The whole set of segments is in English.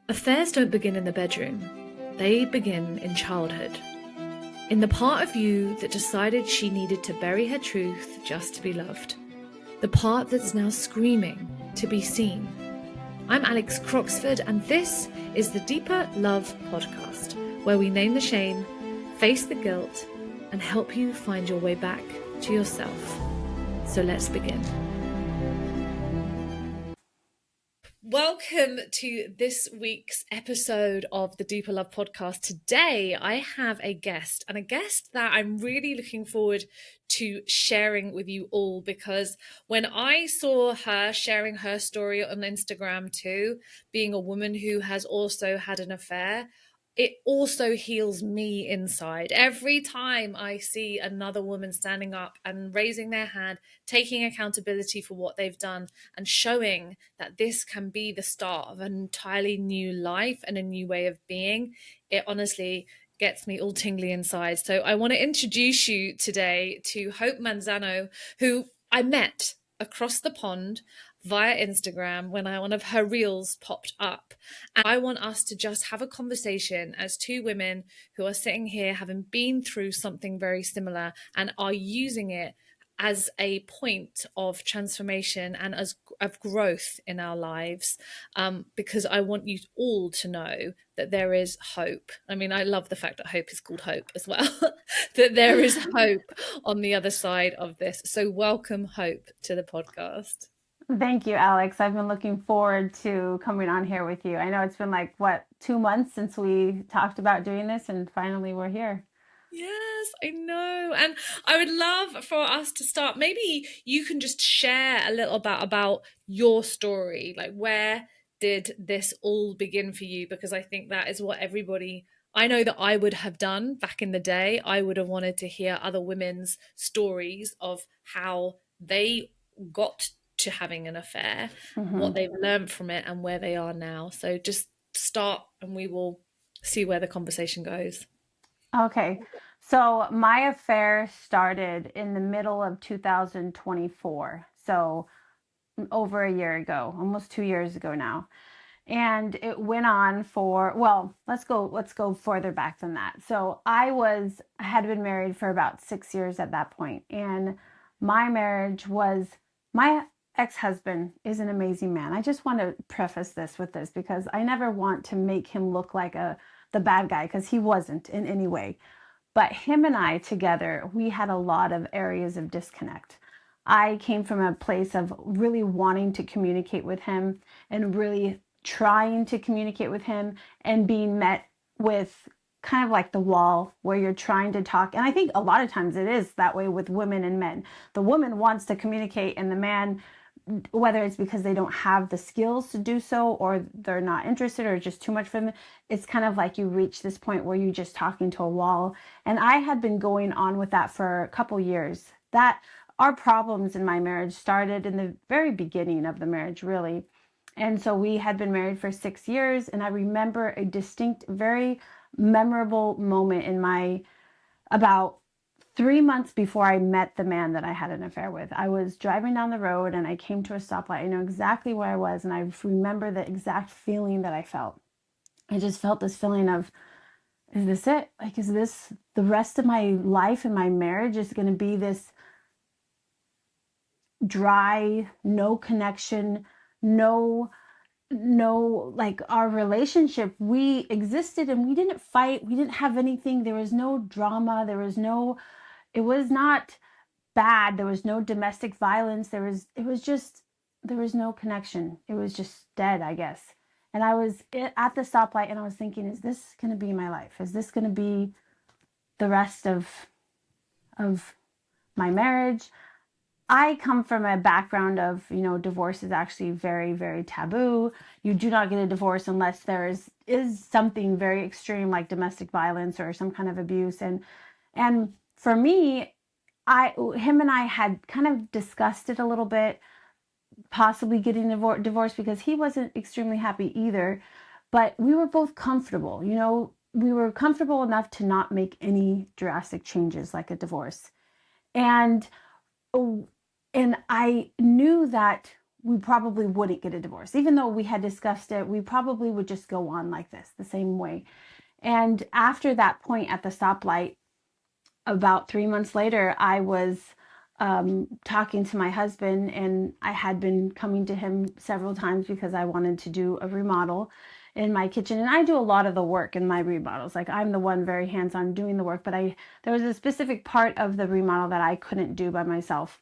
Affairs don't begin in the bedroom, they begin in childhood. In the part of you that decided she needed to bury her truth just to be loved. The part that's now screaming to be seen. I'm Alex Croxford, and this is the Deeper Love podcast, where we name the shame, face the guilt, and help you find your way back to yourself. So let's begin. Welcome to this week's episode of the Deeper Love podcast. Today, I have a guest that I'm really looking forward to sharing with you all, because when I saw her sharing her story on Instagram too, being a woman who has also had an affair, it also heals me inside. Every time I see another woman standing up and raising their hand, taking accountability for what they've done, and showing that this can be the start of an entirely new life and a new way of being, it honestly gets me all tingly inside. So I want to introduce you today to Hope Manzano, who I met across the pond via Instagram when one of her reels popped up. And I want us to just have a conversation as two women who are sitting here having been through something very similar and are using it as a point of transformation and as of growth in our lives, because I want you all to know that there is hope. I mean, I love the fact that hope is called hope as well, that there is hope on the other side of this. So welcome, Hope, to the podcast. Thank you, Alex. I've been looking forward to coming on here with you. I know it's been 2 months since we talked about doing this, and finally we're here. Yes, I know. And I would love for us to start. Maybe you can just share a little bit about your story. Like, where did this all begin for you? Because I think that is what I know that I would have done back in the day. I would have wanted to hear other women's stories of how they got to having an affair, what they've learned from it, and where they are now. So just start and we will see where the conversation goes. Okay, so my affair started in the middle of 2024. So over a year ago, almost 2 years ago now. And it went on for, well, let's go further back than that. So I had been married for about 6 years at that point, and my marriage was, my ex-husband is an amazing man. I just want to preface this with this because I never want to make him look like the bad guy, because he wasn't in any way. But him and I together, we had a lot of areas of disconnect. I came from a place of really wanting to communicate with him and really trying to communicate with him, and being met with kind of like the wall where you're trying to talk. And I think a lot of times it is that way with women and men. The woman wants to communicate, and the man, whether it's because they don't have the skills to do so, or they're not interested, or just too much for them, it's kind of like you reach this point where you're just talking to a wall. And I had been going on with that for a couple years. That our problems in my marriage started in the very beginning of the marriage, really. And so we had been married for 6 years, and I remember a distinct, very memorable moment in my, about 3 months before I met the man that I had an affair with. I was driving down the road and I came to a stoplight. I know exactly where I was, and I remember the exact feeling that I felt. I just felt this feeling of, is this it? Like, is this the rest of my life and my marriage is going to be this dry, no connection, no, like, our relationship, we existed and we didn't fight, we didn't have anything, there was no drama, it was not bad, there was no domestic violence, there was no connection, it was just dead, I guess. And I was at the stoplight and I was thinking, is this going to be my life? Is this going to be the rest of my marriage? I come from a background of, divorce is actually very, very taboo. You do not get a divorce unless is something very extreme, like domestic violence or some kind of abuse. And for me, him and I had kind of discussed it a little bit, possibly getting divorced, because he wasn't extremely happy either. But we were both comfortable, we were comfortable enough to not make any drastic changes like a divorce. And I knew that we probably wouldn't get a divorce. Even though we had discussed it, we probably would just go on like this, the same way. And after that point at the stoplight, about 3 months later, I was talking to my husband, and I had been coming to him several times because I wanted to do a remodel in my kitchen. And I do a lot of the work in my remodels. Like, I'm the one very hands-on doing the work, but there was a specific part of the remodel that I couldn't do by myself.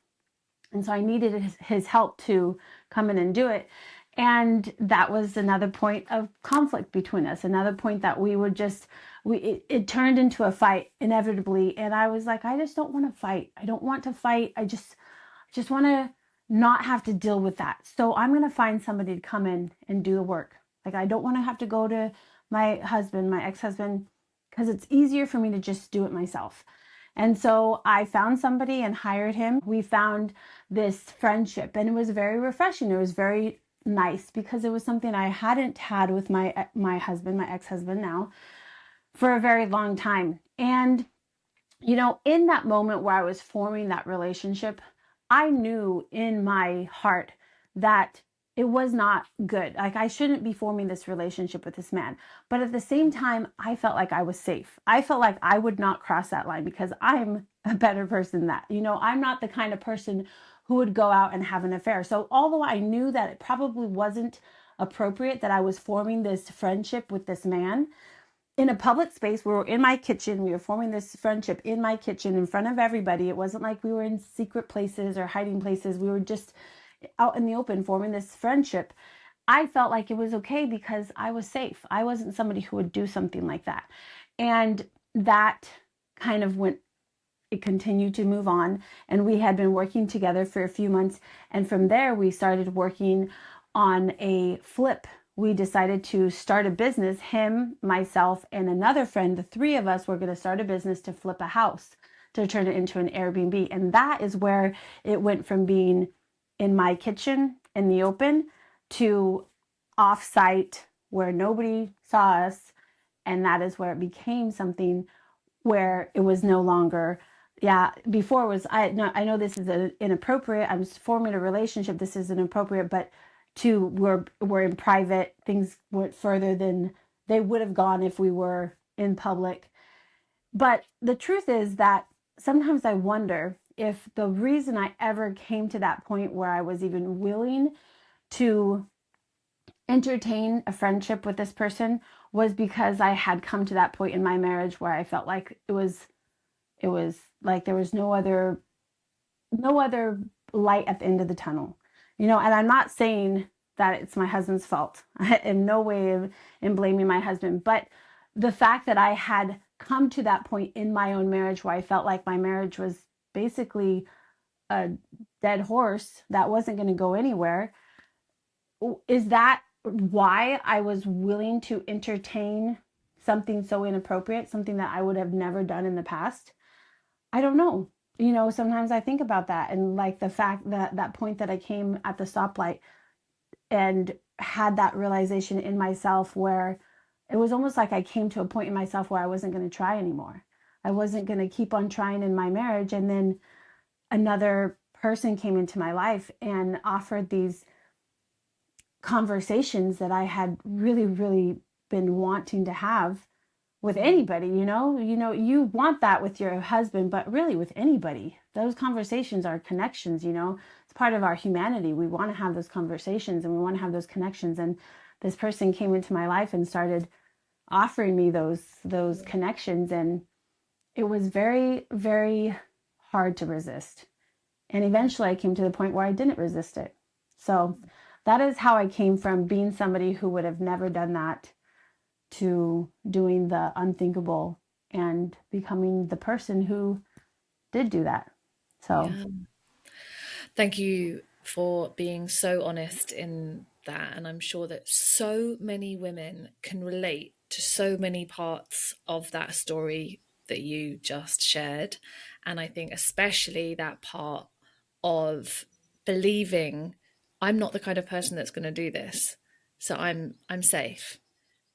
And so I needed his help to come in and do it. And that was another point of conflict between us, another point that we would just, it turned into a fight inevitably. And I was like, I just don't want to fight. I don't want to fight. I just want to not have to deal with that. So I'm going to find somebody to come in and do the work. Like, I don't want to have to go to my husband, my ex-husband, because it's easier for me to just do it myself. And so I found somebody and hired him. We found this friendship, and it was very refreshing. It was very nice because it was something I hadn't had with my husband, my ex-husband now, for a very long time. And in that moment where I was forming that relationship, I knew in my heart that it was not good. Like, I shouldn't be forming this relationship with this man. But at the same time, I felt like I was safe. I felt like I would not cross that line because I'm a better person than that. I'm not the kind of person who would go out and have an affair. So although I knew that it probably wasn't appropriate that I was forming this friendship with this man, in a public space, we were in my kitchen. We were forming this friendship in my kitchen in front of everybody. It wasn't like we were in secret places or hiding places. We were just out in the open forming this friendship. I felt like it was okay because I was safe. I wasn't somebody who would do something like that. And that kind of went, it continued to move on. And we had been working together for a few months. And from there, we started working on a flip. We decided to start a business, him, myself, and another friend. The three of us were going to start a business to flip a house, to turn it into an Airbnb. And that is where it went from being in my kitchen in the open to off-site where nobody saw us. And that is where it became something where it was no longer, yeah, before it was, I know this is inappropriate. I'm forming a relationship. This is inappropriate, but we're in private. Things went further than they would have gone if we were in public. But the truth is that sometimes I wonder if the reason I ever came to that point where I was even willing to entertain a friendship with this person was because I had come to that point in my marriage where I felt like it was like there was no other light at the end of the tunnel. And I'm not saying that it's my husband's fault. In no way in blaming my husband, but the fact that I had come to that point in my own marriage where I felt like my marriage was basically a dead horse that wasn't going to go anywhere. Is that why I was willing to entertain something so inappropriate, something that I would have never done in the past? I don't know. Sometimes I think about that, and like the fact that that point that I came at the stoplight and had that realization in myself where it was almost like I came to a point in myself where I wasn't going to try anymore. I wasn't going to keep on trying in my marriage. And then another person came into my life and offered these conversations that I had really, really been wanting to have with anybody. You want that with your husband, but really with anybody. Those conversations are connections. It's part of our humanity. We want to have those conversations and we want to have those connections. And this person came into my life and started offering me those connections, and it was very, very hard to resist. And eventually I came to the point where I didn't resist it. So that is how I came from being somebody who would have never done that to doing the unthinkable and becoming the person who did do that. So, Yeah. Thank you for being so honest in that. And I'm sure that so many women can relate to so many parts of that story that you just shared. And I think especially that part of believing I'm not the kind of person that's going to do this. So I'm safe.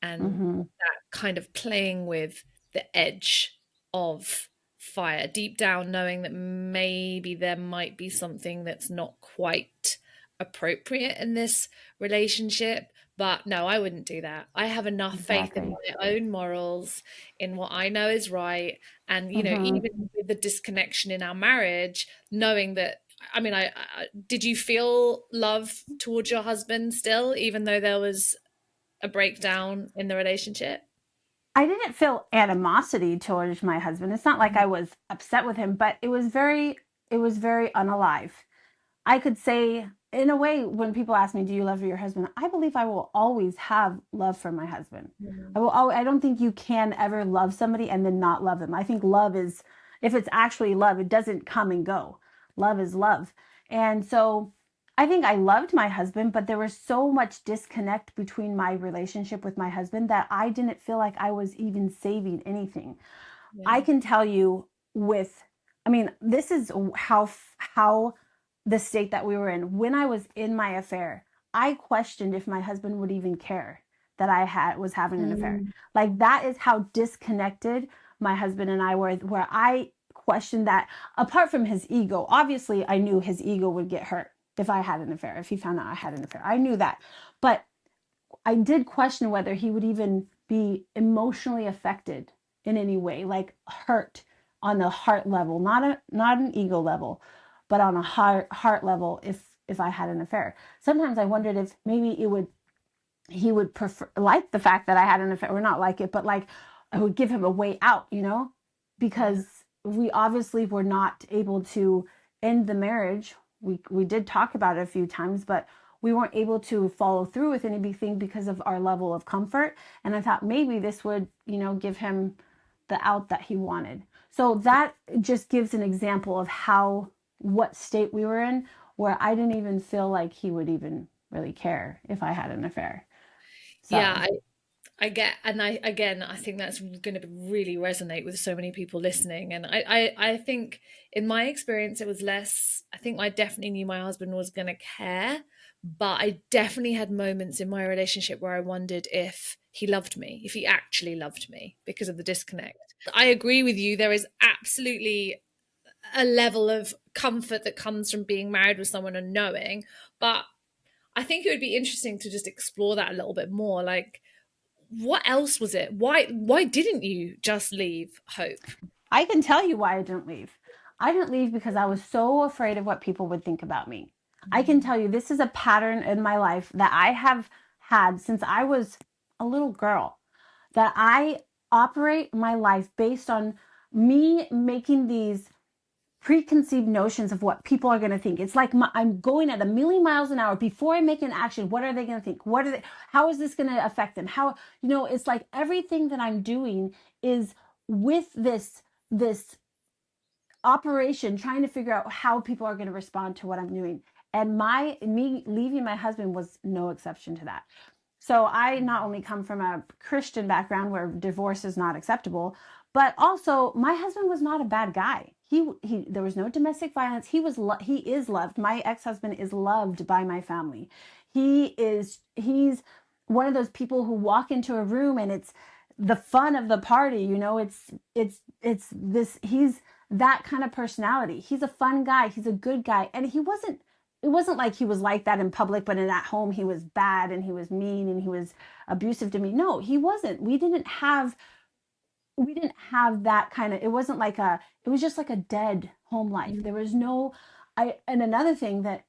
And mm-hmm, that kind of playing with the edge of fire deep down, knowing that maybe there might be something that's not quite appropriate in this relationship. But no, I wouldn't do that. I have enough faith in Exactly. my own morals, in what I know is right. And, Hmm. even with the disconnection in our marriage, knowing that, I mean, did you feel love towards your husband still, even though there was a breakdown in the relationship? I didn't feel animosity towards my husband. It's not like I was upset with him, but it was very unalive. I could say, in a way, when people ask me, "Do you love your husband?" I believe I will always have love for my husband. Mm. I don't think you can ever love somebody and then not love them. I think love is, if it's actually love, it doesn't come and go. Love is love. And so I think I loved my husband, but there was so much disconnect between my relationship with my husband that I didn't feel like I was even saving anything. I Yeah. can tell you with, I mean, this is how the state that we were in. When I was in my affair, I questioned if my husband would even care that I had was having an affair. Mm. Like that is how disconnected my husband and I were, where I questioned that. Apart from his ego, obviously I knew his ego would get hurt if I had an affair, if he found out I had an affair. I knew that. But I did question whether he would even be emotionally affected in any way, like hurt on the heart level, not an ego level, but on a heart level if I had an affair. Sometimes I wondered if maybe it would he would prefer like the fact that I had an affair, or not like it, but like I would give him a way out, Yeah. because we obviously were not able to end the marriage. We did talk about it a few times, but we weren't able to follow through with anything because of our level of comfort. And I thought maybe this would, give him the out that he wanted. So that just gives an example of what state we were in, where I didn't even feel like he would even really care if I had an affair. Yeah, So I get, and I think that's going to really resonate with so many people listening. And I think in my experience, it was less, I think I definitely knew my husband was going to care, but I definitely had moments in my relationship where I wondered if he loved me, if he actually loved me because of the disconnect. I agree with you. There is absolutely a level of comfort that comes from being married with someone and knowing, but I think it would be interesting to just explore that a little bit more. Like, what else was it? Why didn't you just leave, Hope? I can tell you why I didn't leave. I didn't leave because I was so afraid of what people would think about me. I can Mm. tell you this is a pattern in my life that I have had since I was a little girl, that I operate my life based on me making these preconceived notions of what people are going to think. It's like I'm going at a million miles an hour before I make an action. What are they going to think? How is this going to affect them? It's like everything that I'm doing is with this operation, trying to figure out how people are going to respond to what I'm doing. And me leaving my husband was no exception to that. So I not only come from a Christian background where divorce is not acceptable, but also my husband was not a bad guy. He there was no domestic violence. He is loved. My ex-husband is loved by my family. He's one of those people who walk into a room and it's the fun of the party, it's this he's that kind of personality. He's a fun guy, he's a good guy, and it wasn't like he was like that in public, but at home he was bad and he was mean and he was abusive to me. No, he wasn't. We didn't have that kind of, it was just like a dead home life. There was no I and another thing that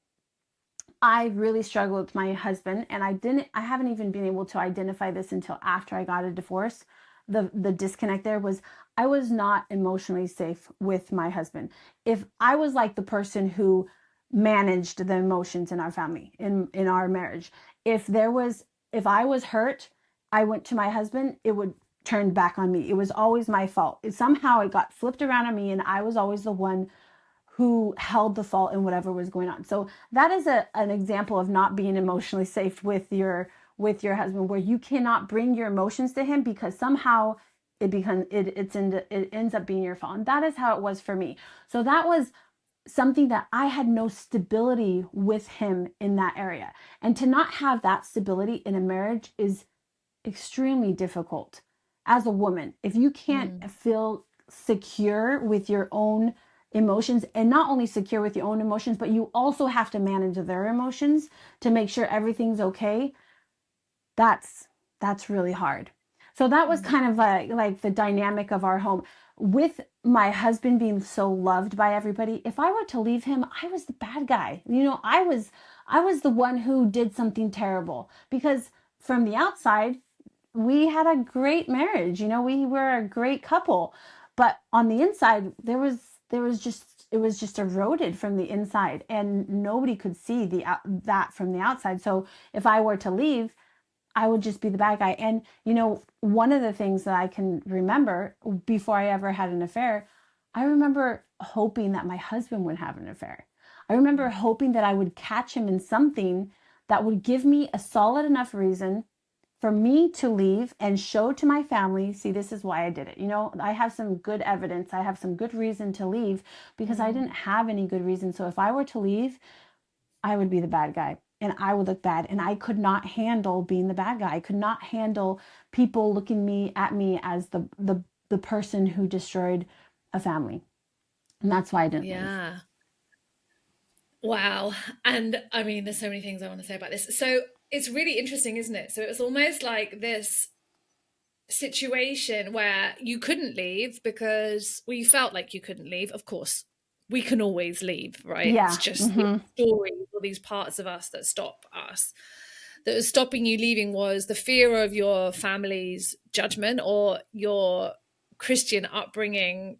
I really struggled with my husband, and I haven't even been able to identify this until after I got a divorce. The disconnect there was I was not emotionally safe with my husband. If I was like the person who managed the emotions in our family, in our marriage, if I was hurt, I went to my husband, it would turn back on me. It was always my fault. Somehow it got flipped around on me, and I was always the one who held the fault in whatever was going on. So that is an example of not being emotionally safe with your husband, where you cannot bring your emotions to him because somehow it ends up being your fault. And that is how it was for me. So that was something that I had no stability with him in that area. And to not have that stability in a marriage is extremely difficult as a woman. If you can't Mm. feel secure with your own emotions, and not only secure with your own emotions, but you also have to manage their emotions to make sure everything's okay. That's really hard. So that was Mm. kind of like the dynamic of our home. With my husband being so loved by everybody, if I were to leave him, I was the bad guy. I was the one who did something terrible, because from the outside we had a great marriage. We were a great couple, but on the inside it was just eroded from the inside, and nobody could see that from the outside. So if I were to leave, I would just be the bad guy. And, one of the things that I can remember before I ever had an affair, I remember hoping that my husband would have an affair. I remember hoping that I would catch him in something that would give me a solid enough reason for me to leave and show to my family, see, this is why I did it. I have some good evidence. I have some good reason to leave, because I Mm. didn't have any good reason. So if I were to leave, I would be the bad guy and I would look bad. And I could not handle being the bad guy. I could not handle people looking at me as the person who destroyed a family. And that's why I didn't leave. Yeah. Wow. And I mean, there's so many things I want to say about this. So it's really interesting, isn't it? So it was almost like this situation where you couldn't leave because, well, you felt like you couldn't leave. Of course, we can always leave, right? It's Yeah. just these Mm-hmm. stories or these parts of us that stop us. That was stopping you leaving was the fear of your family's judgment or your Christian upbringing,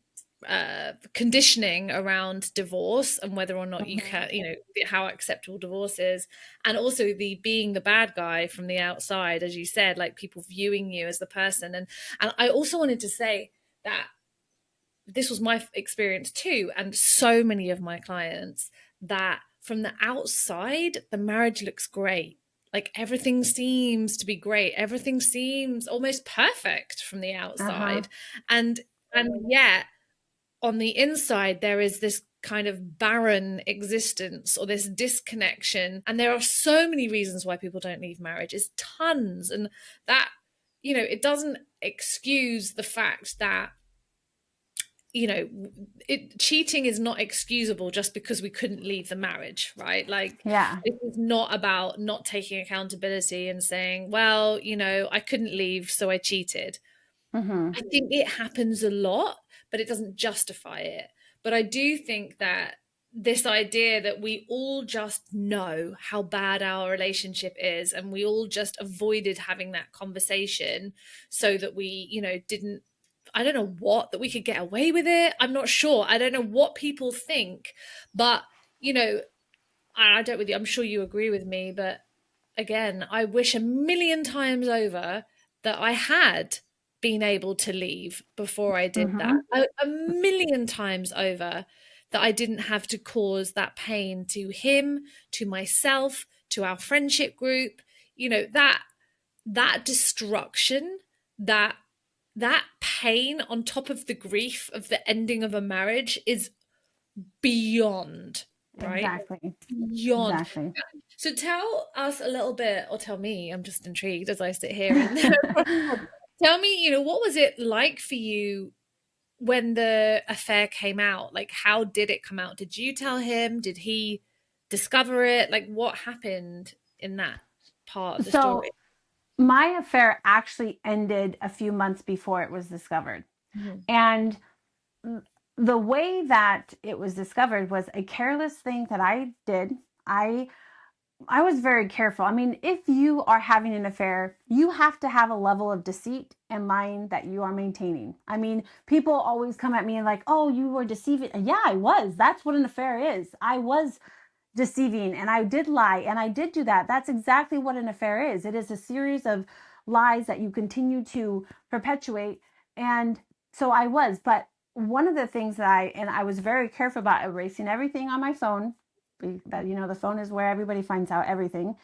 conditioning around divorce and whether or not you Mm-hmm. can, how acceptable divorce is, and also the being the bad guy from the outside, as you said, like people viewing you as the person. And I also wanted to say that this was my experience too, and so many of my clients, that from the outside the marriage looks great, like everything seems to be great, everything seems almost perfect from the Uh-huh. outside, and yet on the inside there is this kind of barren existence or this disconnection. And there are so many reasons why people don't leave marriage, is tons. And that, it doesn't excuse the fact that, cheating is not excusable just because we couldn't leave the marriage, right? Like, Yeah. it is not about not taking accountability and saying, well, I couldn't leave, so I cheated. Mm-hmm. I think it happens a lot, but it doesn't justify it. But I do think that this idea that we all just know how bad our relationship is and we all just avoided having that conversation so that we, didn't, I don't know what, that we could get away with it. I'm not sure. I don't know what people think, but, you know, I don't really, I'm sure you agree with me, but again, I wish a million times over that I had been able to leave before I did that. Mm-hmm. A million times over that I didn't have to cause that pain to him, to myself, to our friendship group. That destruction, that that pain on top of the grief of the ending of a marriage is beyond, right? Exactly. Beyond. Exactly. So tell us a little bit, or tell me, I'm just intrigued as I sit here and tell me, what was it like for you when the affair came out? Like, how did it come out? Did you tell him? Did he discover it? Like, what happened in that part of the So story? my affair actually ended a few months before it was discovered. Mhm. And the way that it was discovered was a careless thing that I did. I was very careful. I mean, if you are having an affair, you have to have a level of deceit and lying that you are maintaining. I mean, people always come at me and like, "Oh, you were deceiving." Yeah, I was. That's what an affair is. I was deceiving and I did lie and I did do that. That's exactly what an affair is. It is a series of lies that you continue to perpetuate. And so I was, but one of the things that I was very careful about erasing everything on my phone. That the phone is where everybody finds out everything.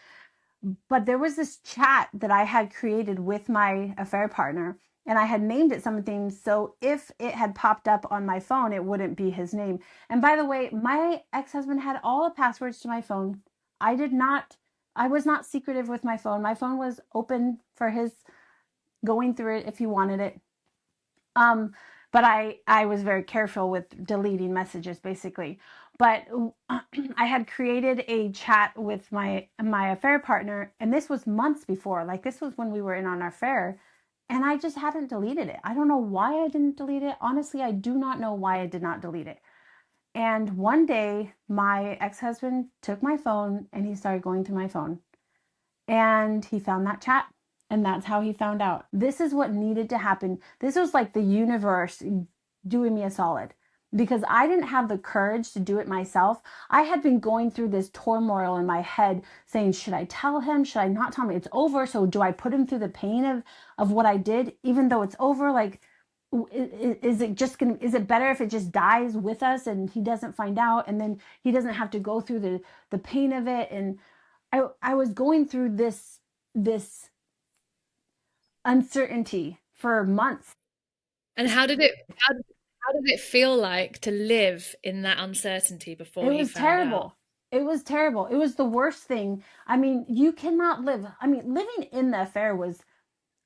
But there was this chat that I had created with my affair partner, and I had named it something. So if it had popped up on my phone, it wouldn't be his name. And by the way, my ex husband had all the passwords to my phone. I did not, I was not secretive with my phone. My phone was open for his going through it if he wanted it. Um, but I was very careful with deleting messages basically. But I had created a chat with my affair partner, and this was months before. Like this was when we were in on our affair, and I just hadn't deleted it. I don't know why I didn't delete it. Honestly, I do not know why I did not delete it. And one day, my ex-husband took my phone and he started going through my phone, and he found that chat, and that's how he found out. This is what needed to happen. This was like the universe doing me a solid, because I didn't have the courage to do it myself. I had been going through this turmoil in my head saying, should I tell him, should I not tell him? It's over, so do I put him through the pain of what I did even though it's over? Like, is it just gonna, is it better if it just dies with us and he doesn't find out, and then he doesn't have to go through the pain of it? And I was going through this uncertainty for months. And how did it feel like to live in that uncertainty before It he was found out? terrible. It was terrible. It was the worst thing. I mean, you cannot live. I mean, living in the affair was,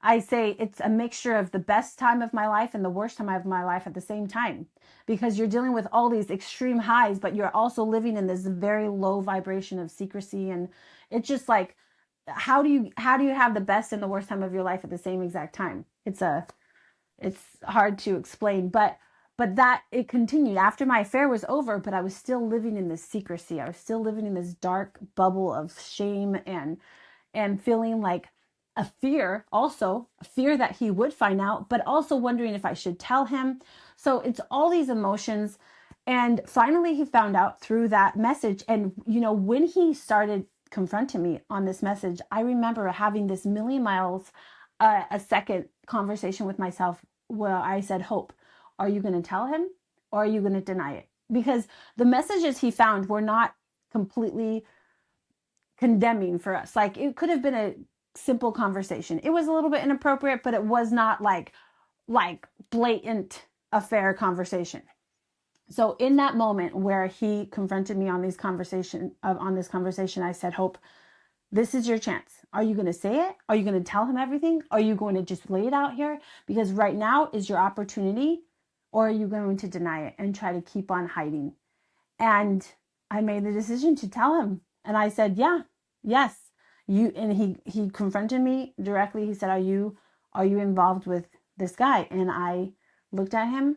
I say, it's a mixture of the best time of my life and the worst time of my life at the same time, because you're dealing with all these extreme highs, but you're also living in this very low vibration of secrecy. And it's just like, how do you have the best and the worst time of your life at the same exact time? It's hard to explain, but that it continued after my affair was over, but I was still living in this secrecy. I was still living in this dark bubble of shame and feeling like a fear, also a fear that he would find out, but also wondering if I should tell him. So it's all these emotions. And finally he found out through that message. And when he started confronting me on this message, I remember having this million miles a second conversation with myself where I said, Hope, are you going to tell him or are you going to deny it? Because the messages he found were not completely condemning for us. Like, it could have been a simple conversation. It was a little bit inappropriate, but it was not like blatant affair conversation. So in that moment where he confronted me on this conversation, I said, Hope, this is your chance. Are you going to say it? Are you going to tell him everything? Are you going to just lay it out here? Because right now is your opportunity. Or are you going to deny it and try to keep on hiding? And I made the decision to tell him. And I said, yeah, yes. And he confronted me directly. He said, are you involved with this guy? And I looked at him.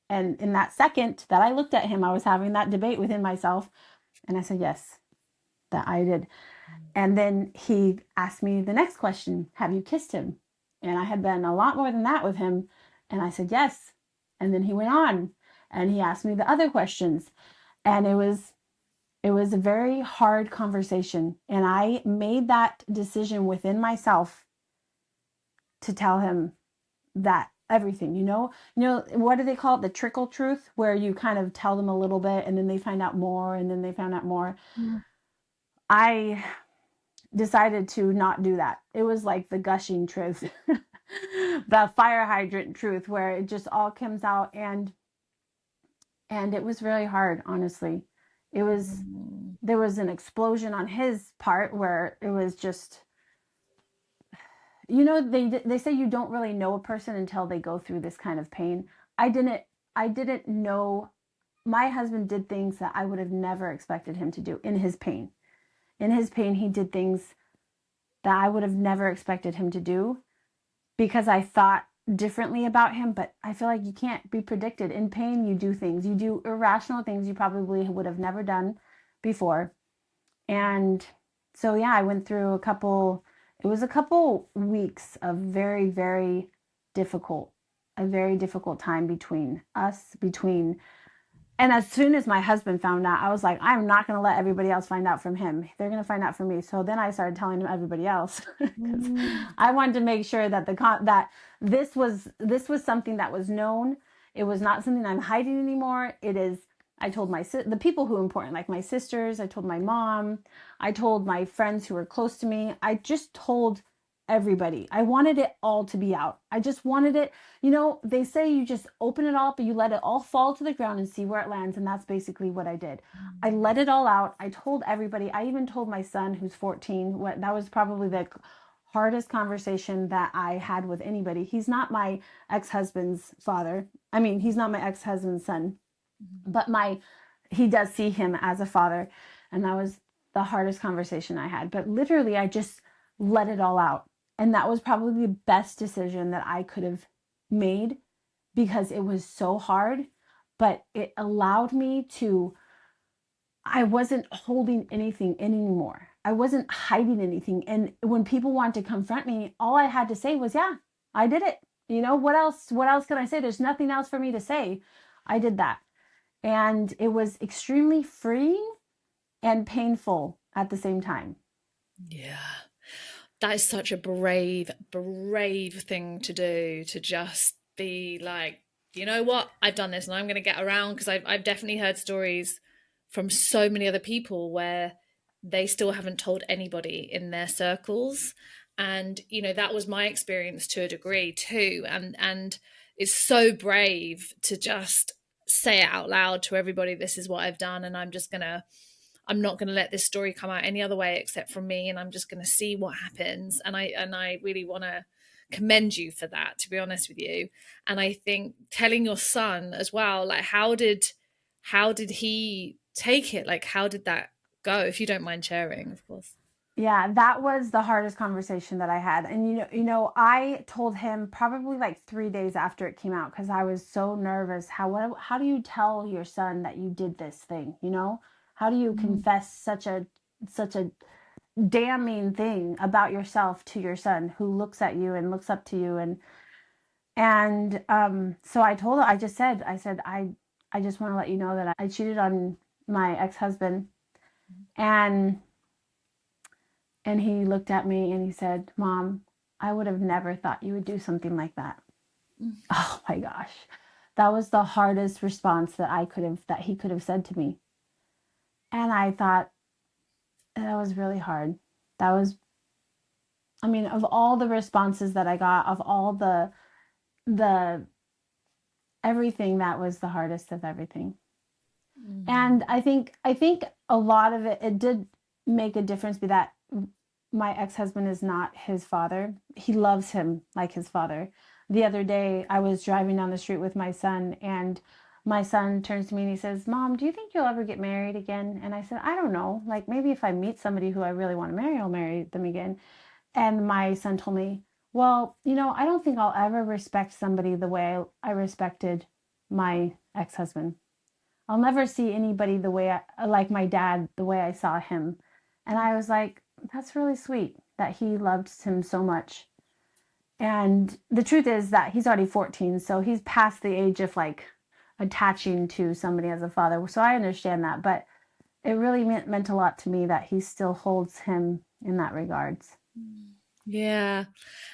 And in that second that I looked at him, I was having that debate within myself. And I said, yes, that I did. And then he asked me the next question, have you kissed him? And I had been a lot more than that with him. And I said, yes. And then he went on and he asked me the other questions. And it was a very hard conversation. And I made that decision within myself to tell him that everything, what do they call it? The trickle truth, where you kind of tell them a little bit and then they find out more and then they found out more. I decided to not do that. It was like the gushing truth, the fire hydrant truth, where it just all comes out. And it was really hard, honestly. It was, there was an explosion on his part where it was just, they say you don't really know a person until they go through this kind of pain. I didn't know. My husband did things that I would have never expected him to do in his pain. In his pain, he did things that I would have never expected him to do, because I thought differently about him. But I feel like you can't be predicted. In pain, you do things. You do irrational things you probably would have never done before. And so, yeah, I went through it was a couple weeks of very, very difficult, a very difficult time between and as soon as my husband found out, I was like, I'm not going to let everybody else find out from him. They're going to find out from me. So then I started telling him everybody else, because I wanted to make sure that that this was something that was known. It was not something I'm hiding anymore. It is. I told the people who are important, like my sisters. I told my mom. I told my friends who were close to me. I just told everybody. I wanted it all to be out. I just wanted it. They say you just open it all up and you let it all fall to the ground and see where it lands. And that's basically what I did. I let it all out. I told everybody. I even told my son, who's 14. That was probably the hardest conversation that I had with anybody. He's not my ex-husband's father. I mean, he's not my ex-husband's son, but he does see him as a father. And that was the hardest conversation I had. But literally, I just let it all out. And that was probably the best decision that I could have made, because it was so hard, but it allowed me to, I wasn't holding anything in anymore. I wasn't hiding anything. And when people wanted to confront me, all I had to say was, yeah, I did it. You know, what else can I say? There's nothing else for me to say. I did that. And it was extremely freeing and painful at the same time. Yeah. That is such a brave, brave thing to do, to just be like, you know what, I've done this and I'm going to get around, because I've definitely heard stories from so many other people where they still haven't told anybody in their circles. And, you know, that was my experience to a degree too. And it's so brave to just say it out loud to everybody, this is what I've done, and I'm not going to let this story come out any other way except from me, and I'm just going to see what happens. And I really want to commend you for that, to be honest with you. And I think telling your son as well, like how did he take it? Like how did that go? If you don't mind sharing, of course. Yeah, that was the hardest conversation that I had. And I told him probably like 3 days after it came out, because I was so nervous. How do you tell your son that you did this thing, you know? How do you Mm. confess such a damning thing about yourself to your son, who looks at you and looks up to you? And so I told her, I said, I just want to let you know that I cheated on my ex-husband. And he looked at me and he said, Mom, I would have never thought you would do something like that. Mm. Oh my gosh. That was the hardest response that he could have said to me. And I thought, that was really hard. That was, I mean, of all the responses that I got, of all the everything, that was the hardest of everything. And Mm. I think a lot of it did make a difference, be that my ex-husband is not his father. He loves him like his father. The other day I was driving down the street with my son, and my son turns to me and he says, Mom, do you think you'll ever get married again? And I said, I don't know. Like, maybe if I meet somebody who I really want to marry, I'll marry them again. And my son told me, well, I don't think I'll ever respect somebody the way I respected my ex-husband. I'll never see anybody like my dad, the way I saw him. And I was like, that's really sweet that he loved him so much. And the truth is that he's already 14, so he's past the age of like attaching to somebody as a father. So I understand that, but it really meant a lot to me that he still holds him in that regards. Yeah.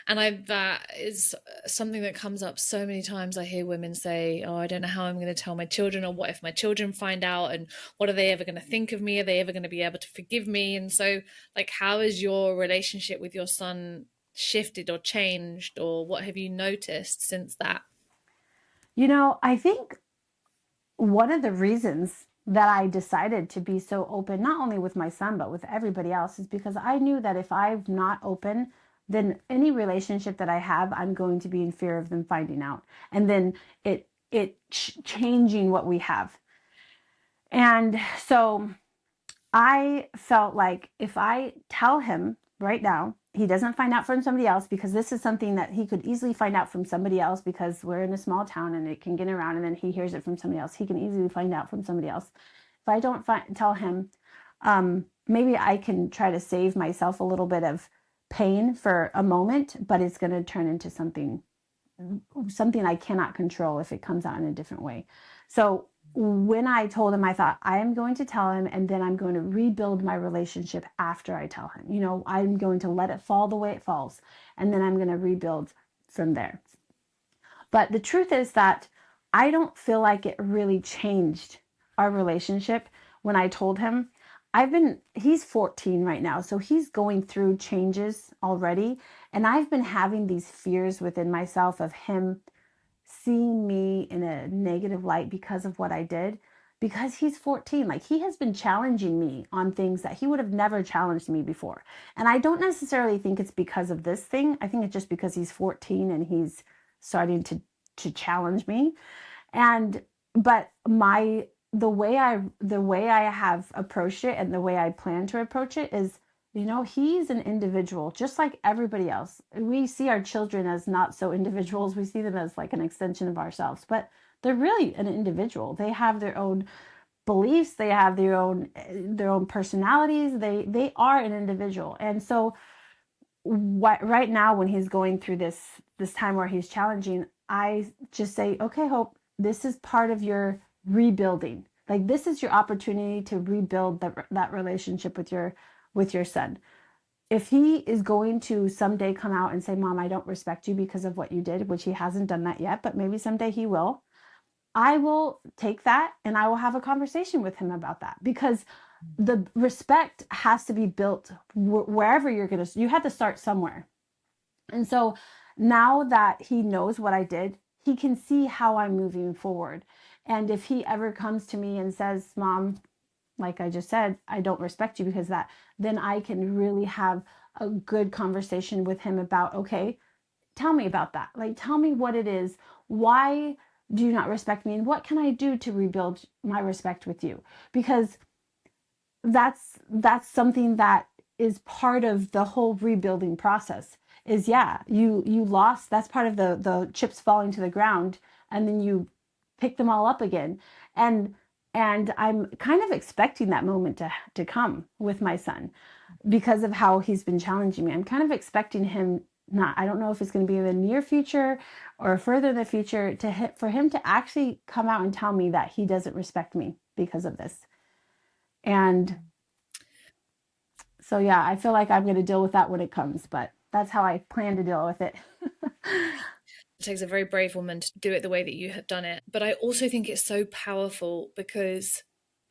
And that is something that comes up so many times. I hear women say, oh, I don't know how I'm going to tell my children, or what if my children find out, and what are they ever going to think of me? Are they ever going to be able to forgive me? And so, like, how has your relationship with your son shifted or changed, or what have you noticed since that? I think one of the reasons that I decided to be so open, not only with my son, but with everybody else, is because I knew that if I'm not open, then any relationship that I have, I'm going to be in fear of them finding out. And then changing what we have. And so I felt like if I tell him right now, he doesn't find out from somebody else, because this is something that he could easily find out from somebody else, because we're in a small town and it can get around, and then he hears it from somebody else. He can easily find out from somebody else. If I don't tell him, maybe I can try to save myself a little bit of pain for a moment, but it's going to turn into something I cannot control if it comes out in a different way. So when I told him, I thought, I am going to tell him, and then I'm going to rebuild my relationship after I tell him. I'm going to let it fall the way it falls, and then I'm going to rebuild from there. But the truth is that I don't feel like it really changed our relationship when I told him. He's 14 right now, so he's going through changes already. And I've been having these fears within myself of him seeing me in a negative light because of what I did. because he's 14. Like, he has been challenging me on things that he would have never challenged me before. And I don't necessarily think it's because of this thing. I think it's just because he's 14 and he's starting to challenge me. And but my the way I have approached it and the way I plan to approach it is, he's an individual just like everybody else. We see our children as not so individuals. We see them as like an extension of ourselves, but they're really an individual. They have their own beliefs, they have their own personalities. They are an individual. And so what right now, when he's going through this time where he's challenging, I just say, okay, Hope, this is part of your rebuilding. Like, this is your opportunity to rebuild that relationship with your son. If he is going to someday come out and say, Mom, I don't respect you because of what you did, which he hasn't done that yet, but maybe someday he will, I will take that and I will have a conversation with him about that, because the respect has to be built wherever you had to start somewhere. And so now that he knows what I did, he can see how I'm moving forward. And if he ever comes to me and says, Mom, like I just said, I don't respect you because of that, then I can really have a good conversation with him about, okay, tell me about that. Like, tell me what it is. Why do you not respect me? And what can I do to rebuild my respect with you? Because that's something that is part of the whole rebuilding process. Is, yeah, you lost. That's part of the chips falling to the ground, and then you pick them all up again. And I'm kind of expecting that moment to come with my son, because of how he's been challenging me. I'm kind of expecting him, not, I don't know if it's going to be in the near future or further in the future, for him to actually come out and tell me that he doesn't respect me because of this. And so, yeah, I feel like I'm going to deal with that when it comes, but that's how I plan to deal with it. It takes a very brave woman to do it the way that you have done it. But I also think it's so powerful because,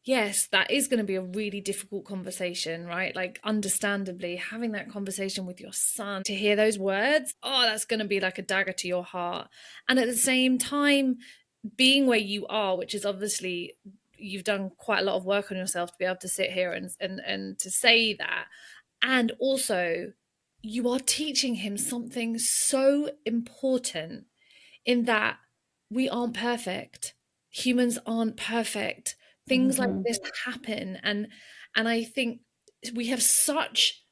yes, that is going to be a really difficult conversation, right? Like, understandably, having that conversation with your son, to hear those words, oh, that's going to be like a dagger to your heart. And at the same time, being where you are, which is obviously you've done quite a lot of work on yourself to be able to sit here and to say that. And also, you are teaching him something so important, in that we aren't perfect. Humans aren't perfect. Things like Mm-hmm. this happen. And I think we have such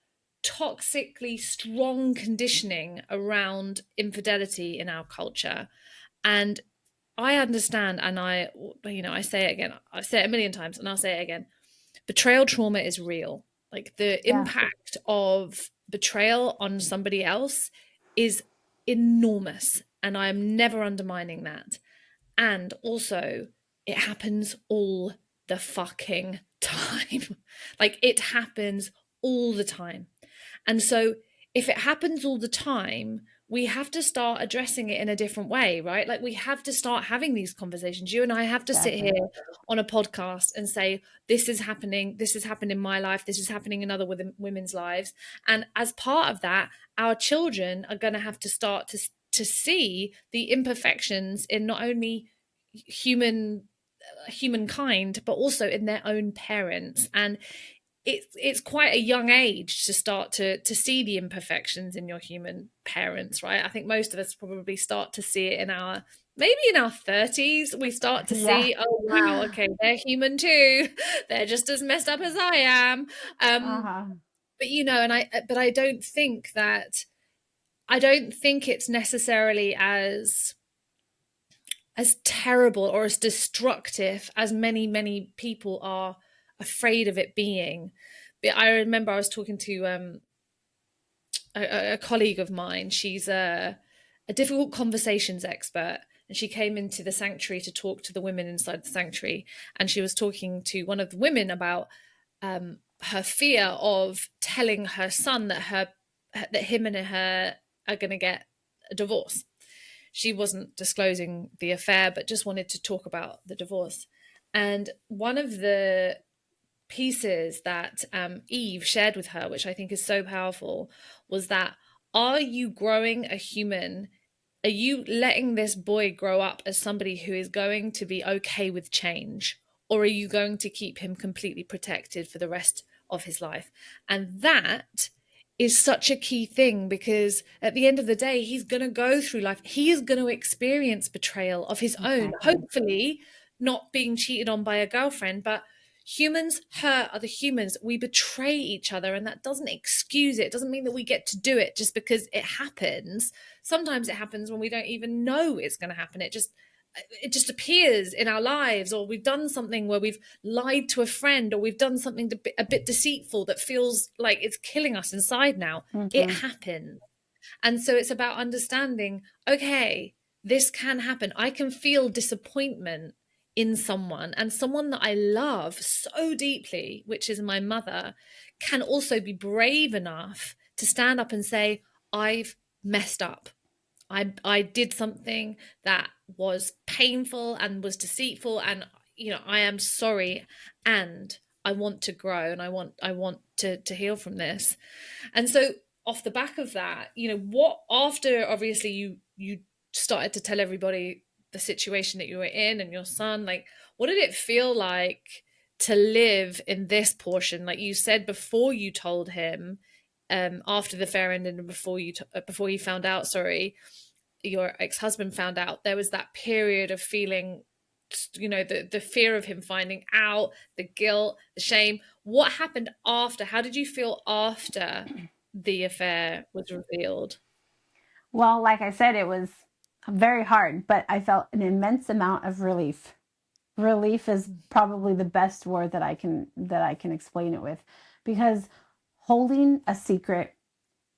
toxically strong conditioning around infidelity in our culture. And I understand, and I say it again, I say it a million times, and I'll say it again. Betrayal trauma is real. Like, the Yeah. impact of betrayal on somebody else is enormous, and I am never undermining that. And also, it happens all the fucking time. Like, it happens all the time. And so, if it happens all the time, we have to start addressing it in a different way, right? Like, we have to start having these conversations. You and I have to sit Exactly. here on a podcast and say, this is happening. This has happened in my life. This is happening in other women's lives. And as part of that, our children are going to have to start to see the imperfections in not only humankind, but also in their own parents. And it's quite a young age to start to see the imperfections in your human parents, right? I think most of us probably start to see it in our, maybe in our 30s. We start to Yeah. see, oh wow, okay, they're human too. They're just as messed up as I am. Uh-huh. But I don't think that, I don't think it's necessarily as terrible or as destructive as many people are afraid of it being. But I remember I was talking to a colleague of mine. She's a difficult conversations expert, and she came into the sanctuary to talk to the women inside the sanctuary. And she was talking to one of the women about her fear of telling her son that him and her are going to get a divorce. She wasn't disclosing the affair, but just wanted to talk about the divorce. And one of the pieces that Eve shared with her, which I think is so powerful, was that, are you growing a human? Are you letting this boy grow up as somebody who is going to be okay with change? or are you going to keep him completely protected for the rest of his life? And that is such a key thing, because at the end of the day, he's going to go through life. He is going to experience betrayal of his own, Exactly. hopefully not being cheated on by a girlfriend, but humans hurt other humans. We betray each other, and that doesn't excuse it. It doesn't mean that we get to do it just because it happens. Sometimes it happens when we don't even know it's going to happen. It just appears in our lives, or we've done something where we've lied to a friend, or we've done something a bit deceitful that feels like it's killing us inside now. It Hmm. happens. And so it's about understanding, okay, this can happen. I can feel disappointment in someone, and someone that I love so deeply, which is my mother, can also be brave enough to stand up and say, I've messed up. I did something that was painful and was deceitful, and I am sorry, and I want to grow, and I want to heal from this. And so off the back of that, what, after obviously you started to tell everybody the situation that you were in and your son, like, what did it feel like to live in this portion? Like you said, before you told him, after the fair ended and before he found out, sorry, your ex-husband found out, there was that period of feeling, the fear of him finding out, the guilt, the shame. What happened after? How did you feel after the affair was revealed? Well, like I said, it was very hard, but I felt an immense amount of relief. Relief is probably the best word that I can explain it with, because holding a secret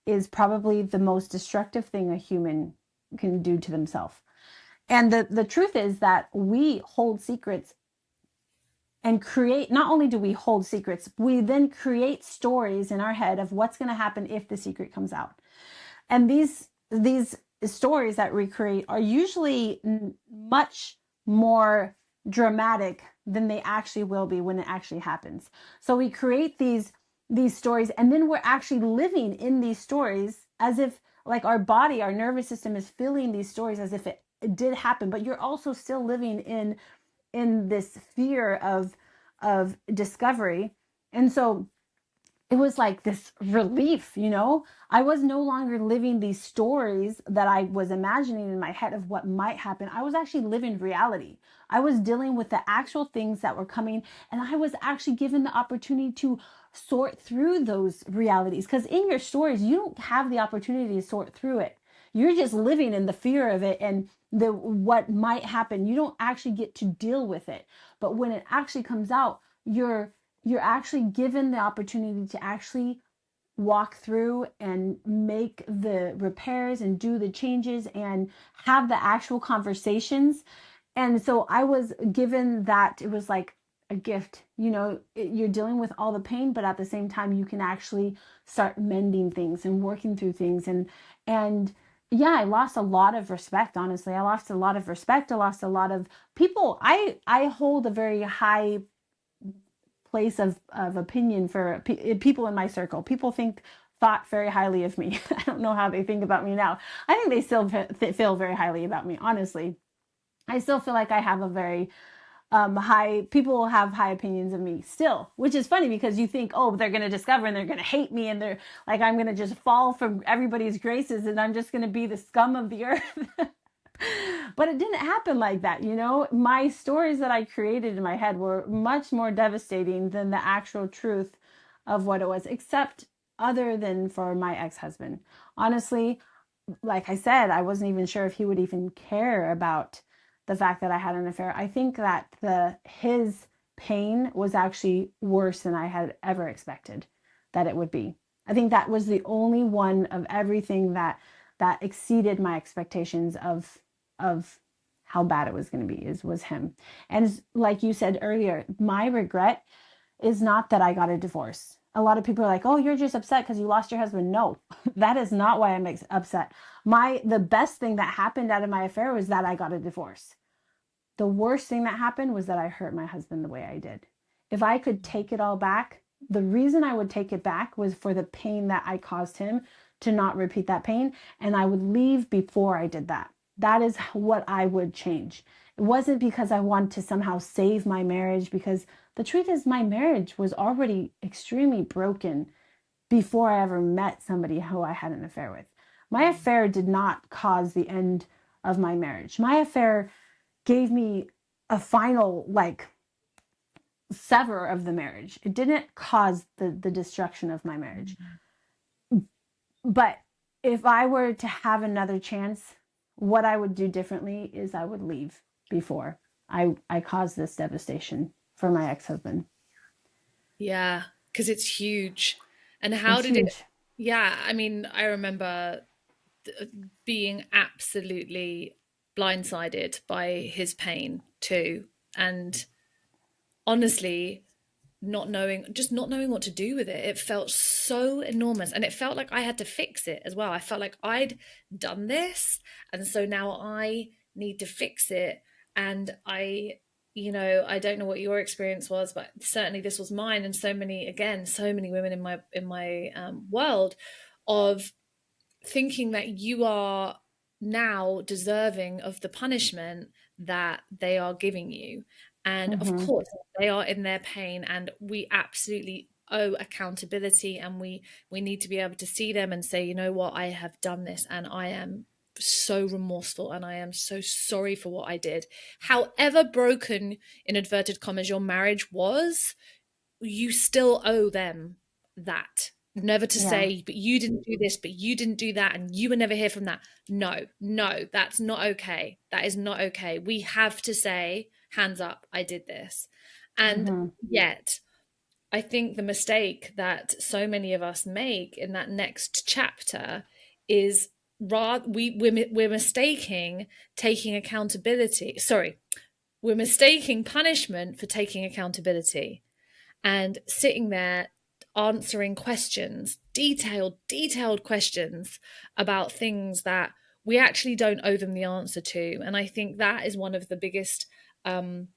is probably the most destructive thing a human can do to themselves. And the truth is that we hold secrets and create, not only do we hold secrets, we then create stories in our head of what's going to happen if the secret comes out. And these stories that we create are usually much more dramatic than they actually will be when it actually happens. So we create these stories, and then we're actually living in these stories as if, like, our body, our nervous system is feeling these stories as if it did happen, but you're also still living in this fear of discovery. And so it was like this relief. I was no longer living these stories that I was imagining in my head of what might happen. I was actually living reality. I was dealing with the actual things that were coming, and I was actually given the opportunity to sort through those realities, because in your stories you don't have the opportunity to sort through it. You're just living in the fear of it and the what might happen. You don't actually get to deal with it. But when it actually comes out, you're actually given the opportunity to actually walk through and make the repairs and do the changes and have the actual conversations. And so I was given that. It was like a gift. You're dealing with all the pain, but at the same time you can actually start mending things and working through things. And yeah, I lost a lot of respect. Honestly, I lost a lot of respect. I lost a lot of people. I hold a very high place of opinion for people in my circle. People thought very highly of me. I don't know how they think about me now. I think they still feel very highly about me. Honestly, I still feel like I have a very high. People have high opinions of me still, which is funny, because you think, oh, they're going to discover and they're going to hate me, and they're like, I'm going to just fall from everybody's graces and I'm just going to be the scum of the earth. But it didn't happen like that. My stories that I created in my head were much more devastating than the actual truth of what it was, except other than for my ex-husband. Honestly, like I said, I wasn't even sure if he would even care about the fact that I had an affair. I think that his pain was actually worse than I had ever expected that it would be. I think that was the only one of everything that exceeded my expectations of how bad it was going to be was him. And like you said earlier, my regret is not that I got a divorce. A lot of people are like, "Oh, you're just upset because you lost your husband." No, that is not why I'm upset. The best thing that happened out of my affair was that I got a divorce. The worst thing that happened was that I hurt my husband the way I did. If I could take it all back, the reason I would take it back was for the pain that I caused him, to not repeat that pain, and I would leave before I did that. That is what I would change. It wasn't because I wanted to somehow save my marriage, because the truth is my marriage was already extremely broken before I ever met somebody who I had an affair with. My affair did not cause the end of my marriage. My affair gave me a final, like, sever of the marriage. It didn't cause the destruction of my marriage. But if I were to have another chance, what I would do differently is I would leave before I caused this devastation for my ex-husband. Yeah, because it's huge. And how It's did it? huge. Yeah, I mean, I remember being absolutely blindsided by his pain too. And honestly, not knowing what to do with it. It felt so enormous. And it felt like I had to fix it as well. I felt like I'd done this. And so now I need to fix it. And I don't know what your experience was, but certainly this was mine. And so many women in my world of thinking that you are now deserving of the punishment that they are giving you. And of Mm-hmm. course, they are in their pain, and we absolutely owe accountability, and we need to be able to see them and say, you know what, I have done this and I am so remorseful and I am so sorry for what I did. However broken, in inverted commas, your marriage was, you still owe them that. Never to Yeah. say, but you didn't do this, but you didn't do that, and you were never here from that. No, no, that's not okay. That is not okay. We have to say, hands up, I did this. And Mm-hmm. yet, I think the mistake that so many of us make in that next chapter is we're mistaking taking accountability. Sorry, we're mistaking punishment for taking accountability, and sitting there answering questions, detailed questions about things that we actually don't owe them the answer to. And I think that is one of the biggest um,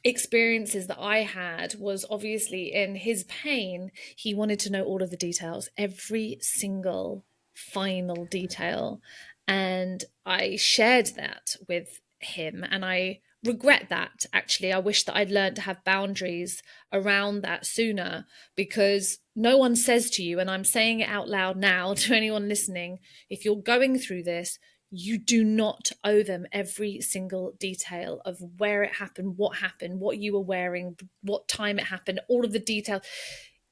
experiences that I had, was obviously in his pain. He wanted to know all of the details, every single final detail. And I shared that with him. And I regret that, actually. I wish that I'd learned to have boundaries around that sooner, because no one says to you, and I'm saying it out loud now to anyone listening, if you're going through this, you do not owe them every single detail of where it happened, what you were wearing, what time it happened, all of the details.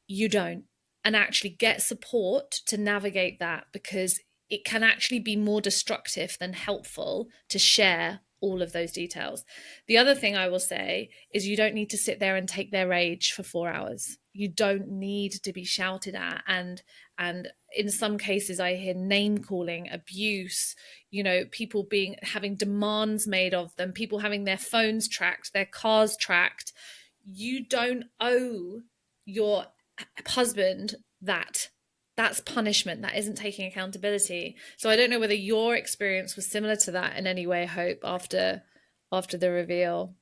You don't. And actually get support to navigate that, because it can actually be more destructive than helpful to share all of those details. The other thing I will say is, you don't need to sit there and take their rage for 4 hours. You don't need to be shouted at, and in some cases I hear name calling, abuse, people having demands made of them, people having their phones tracked, their cars tracked. You don't owe your husband that. That's punishment. That isn't taking accountability. So I don't know whether your experience was similar to that in any way, Hope, after the reveal.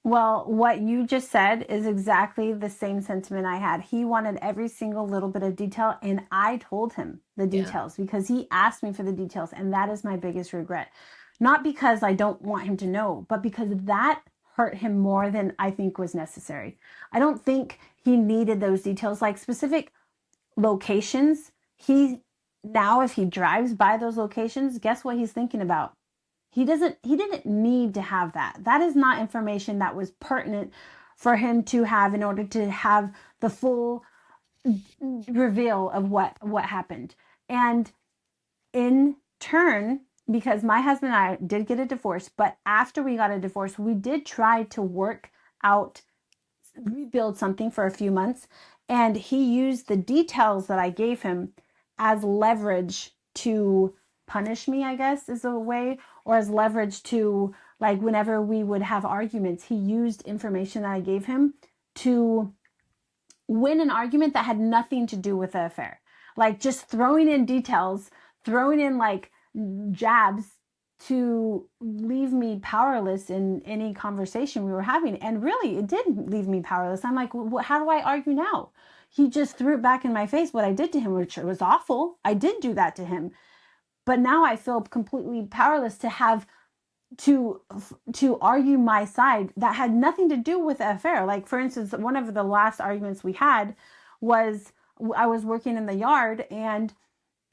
Well, what you just said is exactly the same sentiment I had. He wanted every single little bit of detail, and I told him the Yeah. details because he asked me for the details, and that is my biggest regret. Not because I don't want him to know, but because that hurt him more than I think was necessary. I don't think he needed those details, like specific locations. Now, if he drives by those locations, guess what he's thinking about? He didn't need to have that. That is not information that was pertinent for him to have in order to have the full reveal of what happened. And in turn, because my husband and I did get a divorce, but after we got a divorce, we did try to work out, rebuild something for a few months, and he used the details that I gave him as leverage to punish me, I guess is a way, or as leverage to, like, whenever we would have arguments, he used information that I gave him to win an argument that had nothing to do with the affair. Like, just throwing in details, throwing in like jabs to leave me powerless in any conversation we were having. And really, it did leave me powerless. I'm like, how do I argue now? He just threw it back in my face what I did to him, which was awful. I did do that to him. But now I feel completely powerless to have to argue my side that had nothing to do with the affair. Like, for instance, one of the last arguments we had was I was working in the yard, and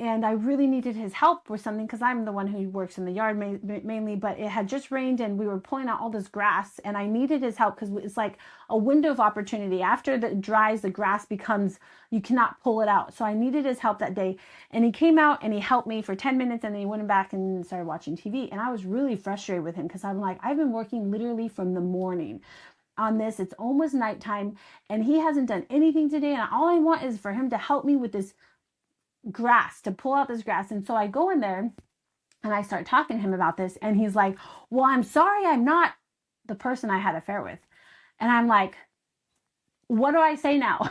I really needed his help with something because I'm the one who works in the yard mainly. But it had just rained and we were pulling out all this grass, and I needed his help because it's like a window of opportunity. After it dries, the grass becomes, you cannot pull it out. So I needed his help that day, and he came out and he helped me for 10 minutes, and then he went back and started watching TV. And I was really frustrated with him because I'm like, I've been working literally from the morning on this. It's almost nighttime, and he hasn't done anything today, and all I want is for him to help me with this grass, to pull out this grass. And so I go in there and I start talking to him about this, and he's like, well, I'm sorry, I'm not the person I had an affair with. And I'm like, what do I say now?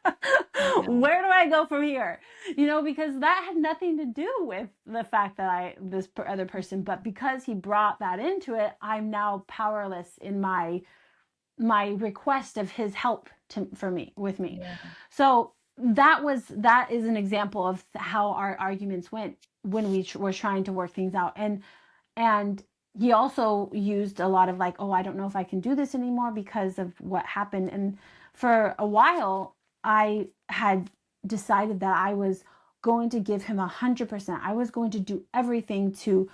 Yeah. Where do I go from here? Because that had nothing to do with the fact that this other person, but because he brought that into it, I'm now powerless in my request of his help for me, with me. Yeah. So that is an example of how our arguments went when we were trying to work things out. And he also used a lot of like, oh, I don't know if I can do this anymore because of what happened. And for a while, I had decided that I was going to give him 100%. I was going to do everything to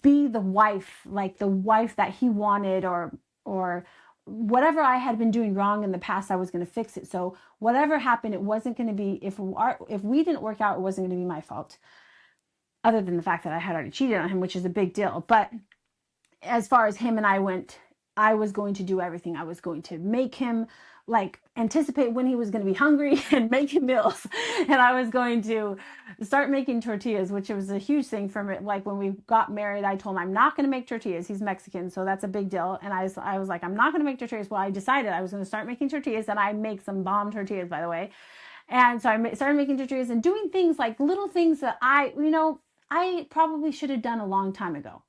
be the wife, like the wife that he wanted, or whatever I had been doing wrong in the past, I was going to fix it. So whatever happened, it wasn't going to be, if we didn't work out, it wasn't going to be my fault, other than the fact that I had already cheated on him, which is a big deal. But as far as him and I went, I was going to do everything. I was going to make him, like, anticipate when he was going to be hungry and make him meals. And I was going to start making tortillas, which was a huge thing for me. Like, when we got married, I told him I'm not going to make tortillas. He's Mexican, so that's a big deal. And I was like, I'm not going to make tortillas. Well, I decided I was going to start making tortillas, and I make some bomb tortillas, by the way. And so I started making tortillas and doing things, like little things that I probably should have done a long time ago.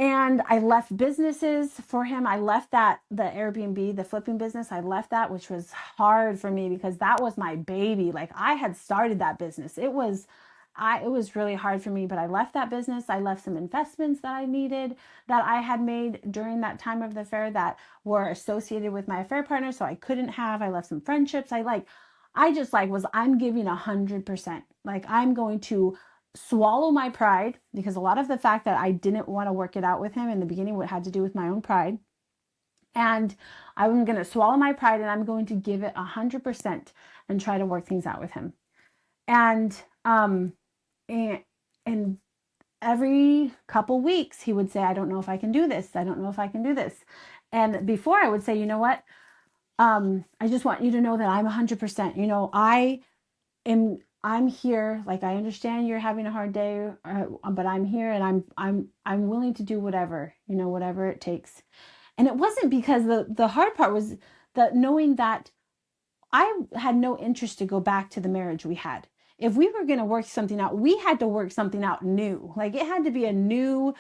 And I left businesses for him. I left the Airbnb, the flipping business. I left that, which was hard for me because that was my baby. Like, I had started that business. It was really hard for me, but I left that business. I left some investments that I needed, that I had made during that time of the affair, that were associated with my affair partner. So I couldn't have, I left some friendships. I'm giving 100%. Like, I'm going to swallow my pride, because a lot of the fact that I didn't want to work it out with him in the beginning had to do with my own pride. And I'm going to swallow my pride, and I'm going to give it 100% and try to work things out with him. And and, and every couple weeks he would say, I don't know if I can do this. I don't know if I can do this. And before, I would say, you know what? I just want you to know that I'm 100%. I'm here. Like, I understand you're having a hard day, but I'm here, and I'm willing to do whatever it takes. And it wasn't, because the hard part was that knowing that I had no interest to go back to the marriage we had. If we were going to work something out, we had to work something out new. Like, it had to be a new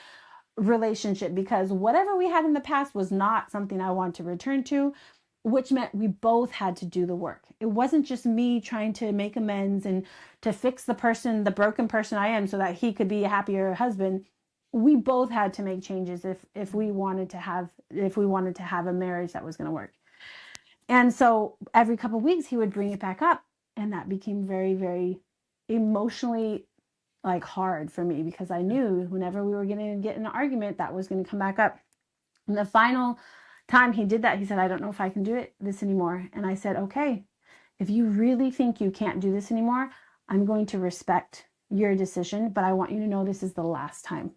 relationship, because whatever we had in the past was not something I want to return to, which meant we both had to do the work. It wasn't just me trying to make amends and to fix the broken person I am, so that he could be a happier husband. We both had to make changes if we wanted to have a marriage that was going to work. And so every couple of weeks he would bring it back up, and that became very, very emotionally, like, hard for me, because I knew whenever we were going to get in an argument, that was going to come back up. And the final time he did that, he said, I don't know if I can do this anymore. And I said, okay, if you really think you can't do this anymore, I'm going to respect your decision, but I want you to know this is the last time,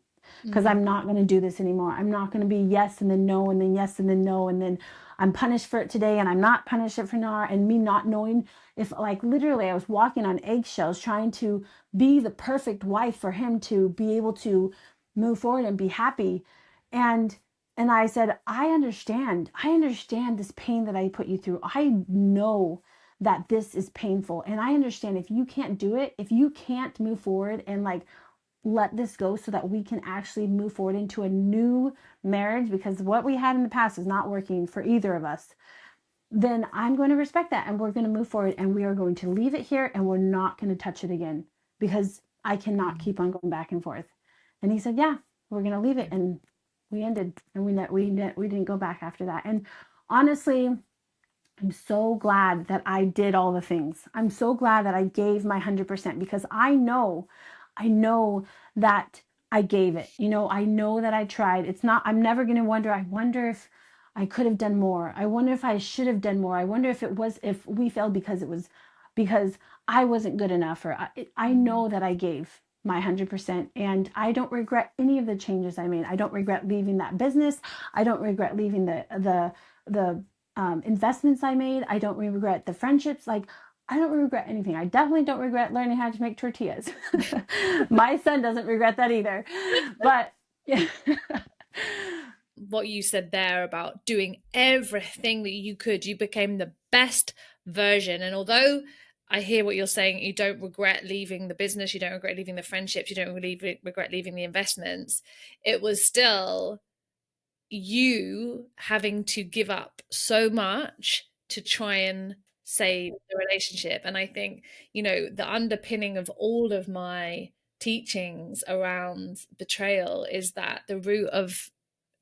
because I'm not going to do this anymore. I'm not going to be yes and then no, and then yes and then no, and then I'm punished for it today and I'm not punished for now, and me not knowing if, like, literally I was walking on eggshells trying to be the perfect wife for him to be able to move forward and be happy. And I said, I understand this pain that I put you through. I know that this is painful, and I understand if you can't do it, if you can't move forward and, like, let this go so that we can actually move forward into a new marriage, because what we had in the past is not working for either of us, then I'm going to respect that, and we're going to move forward, and we are going to leave it here, and we're not going to touch it again, because I cannot keep on going back and forth. And he said, yeah, we're going to leave it. And we ended, and we didn't go back after that. And honestly, I'm so glad that I did all the things. I'm so glad that I gave my 100%, because I know that I gave it. I know that I tried. I'm never going to I wonder if I could have done more. I wonder if I should have done more. I wonder if we failed because I wasn't good enough, or I know that I gave my 100%, and I don't regret any of the changes I made. I don't regret leaving that business. I don't regret leaving the investments I made. I don't regret the friendships. Like, I don't regret anything. I definitely don't regret learning how to make tortillas. My son doesn't regret that either. But yeah. What you said there about doing everything that you could, you became the best version. And although I hear what you're saying, you don't regret leaving the business, you don't regret leaving the friendships, you don't really regret leaving the investments, it was still you having to give up so much to try and save the relationship. And I think, the underpinning of all of my teachings around betrayal is that the root of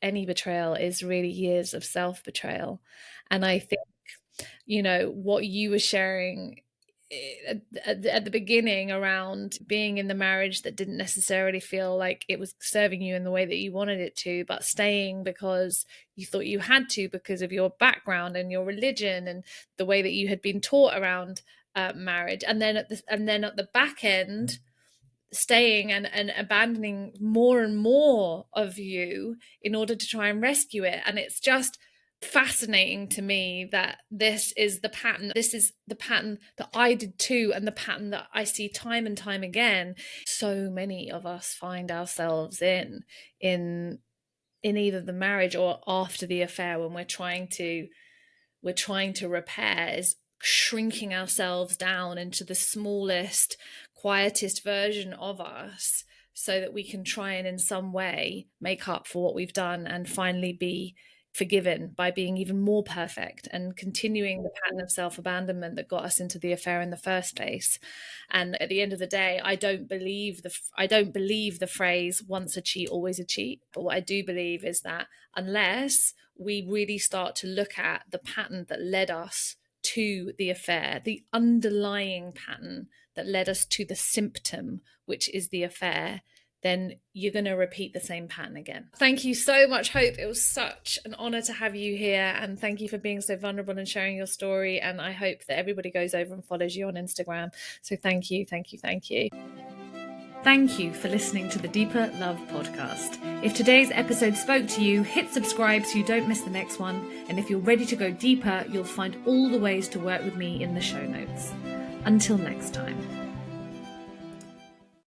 any betrayal is really years of self-betrayal. And I think, what you were sharing at the beginning around being in the marriage that didn't necessarily feel like it was serving you in the way that you wanted it to, but staying because you thought you had to, because of your background and your religion and the way that you had been taught around marriage, and then at the back end, staying and abandoning more and more of you in order to try and rescue it. And it's just fascinating to me that this is the pattern that I did too, and the pattern that I see time and time again. So many of us find ourselves in either the marriage or after the affair, when we're trying to repair, is shrinking ourselves down into the smallest, quietest version of us, so that we can try and in some way make up for what we've done and finally be forgiven by being even more perfect and continuing the pattern of self-abandonment that got us into the affair in the first place. And at the end of the day, I don't believe the phrase once a cheat, always a cheat. But what I do believe is that unless we really start to look at the pattern that led us to the affair, the underlying pattern that led us to the symptom, which is the affair, then you're going to repeat the same pattern again. Thank you so much, Hope. It was such an honor to have you here. And thank you for being so vulnerable and sharing your story. And I hope that everybody goes over and follows you on Instagram. So thank you, thank you, thank you. Thank you for listening to the Deeper Love podcast. If today's episode spoke to you, hit subscribe so you don't miss the next one. And if you're ready to go deeper, you'll find all the ways to work with me in the show notes. Until next time.